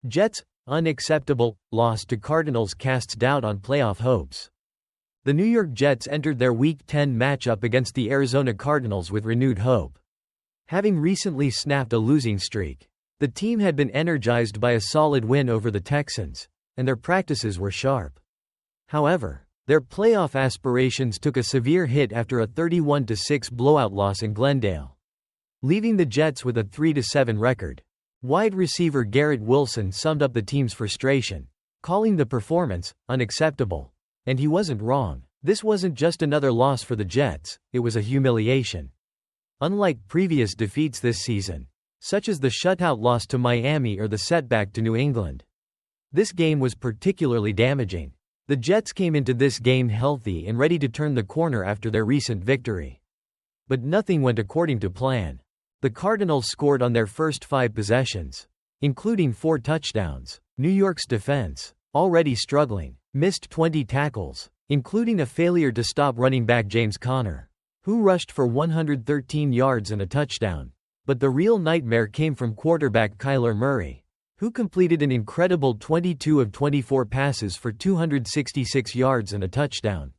Jets' unacceptable loss to Cardinals casts doubt on playoff hopes. The New York Jets entered their Week 10 matchup against the Arizona Cardinals with renewed hope. Having recently snapped a losing streak, the team had been energized by a solid win over the Texans, and their practices were sharp. However, their playoff aspirations took a severe hit after a 31-6 blowout loss in Glendale, leaving the Jets with a 3-7 record. Wide receiver Garrett Wilson summed up the team's frustration, calling the performance unacceptable. And he wasn't wrong. This wasn't just another loss for the Jets, it was a humiliation. Unlike previous defeats this season, such as the shutout loss to Miami or the setback to New England, this game was particularly damaging. The Jets came into this game healthy and ready to turn the corner after their recent victory. But nothing went according to plan. The Cardinals scored on their first 5 possessions, including 4 touchdowns. New York's defense, already struggling, missed 20 tackles, including a failure to stop running back James Conner, who rushed for 113 yards and a touchdown. But the real nightmare came from quarterback Kyler Murray, who completed an incredible 22 of 24 passes for 266 yards and a touchdown.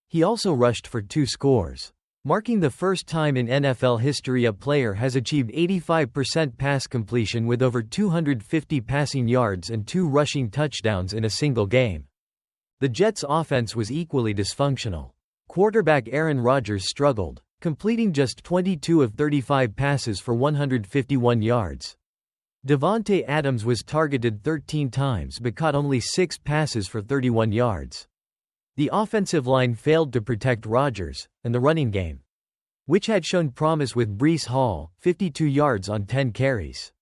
He also rushed for 2 scores, marking the first time in NFL history a player has achieved 85% pass completion with over 250 passing yards and 2 rushing touchdowns in a single game. The Jets' offense was equally dysfunctional. Quarterback Aaron Rodgers struggled, completing just 22 of 35 passes for 151 yards. Davante Adams was targeted 13 times but caught only 6 passes for 31 yards. The offensive line failed to protect Rodgers, and the running game, which had shown promise with Breece Hall, 52 yards on 10 carries,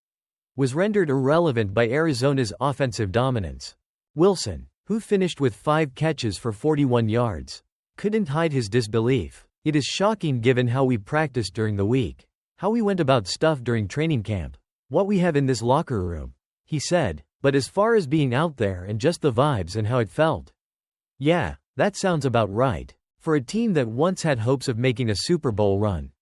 was rendered irrelevant by Arizona's offensive dominance. Wilson, who finished with 5 catches for 41 yards, couldn't hide his disbelief. "It is shocking given how we practiced during the week, how we went about stuff during training camp, what we have in this locker room," he said. "But as far as being out there and just the vibes and how it felt, yeah, that sounds about right. For a team that once had hopes of making a Super Bowl run,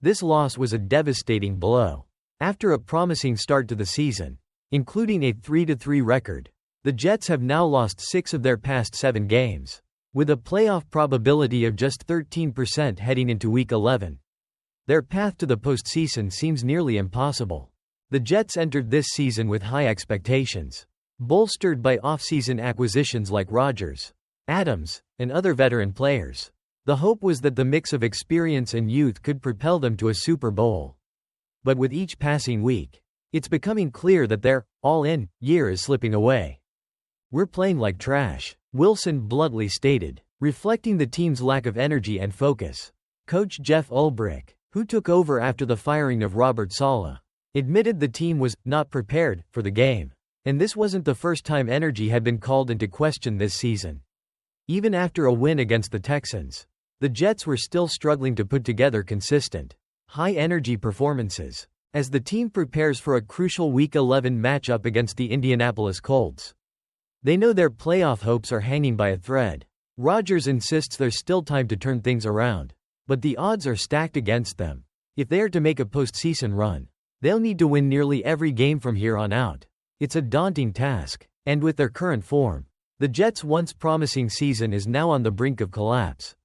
this loss was a devastating blow." After a promising start to the season, including a 3-3 record, the Jets have now lost 6 of their past 7 games, with a playoff probability of just 13% heading into Week 11. Their path to the postseason seems nearly impossible. The Jets entered this season with high expectations, bolstered by offseason acquisitions like Rodgers, Adams, and other veteran players. The hope was that the mix of experience and youth could propel them to a Super Bowl. But with each passing week, it's becoming clear that their all-in year is slipping away. "We're playing like trash," Wilson bluntly stated, reflecting the team's lack of energy and focus. Coach Jeff Ulbrich, who took over after the firing of Robert Saleh, admitted the team was not prepared for the game. And this wasn't the first time energy had been called into question this season. Even after a win against the Texans, the Jets were still struggling to put together consistent, high-energy performances as the team prepares for a crucial Week 11 matchup against the Indianapolis Colts. They know their playoff hopes are hanging by a thread. Rodgers insists there's still time to turn things around, but the odds are stacked against them. If they are to make a postseason run, they'll need to win nearly every game from here on out. It's a daunting task, and with their current form, the Jets' once promising season is now on the brink of collapse.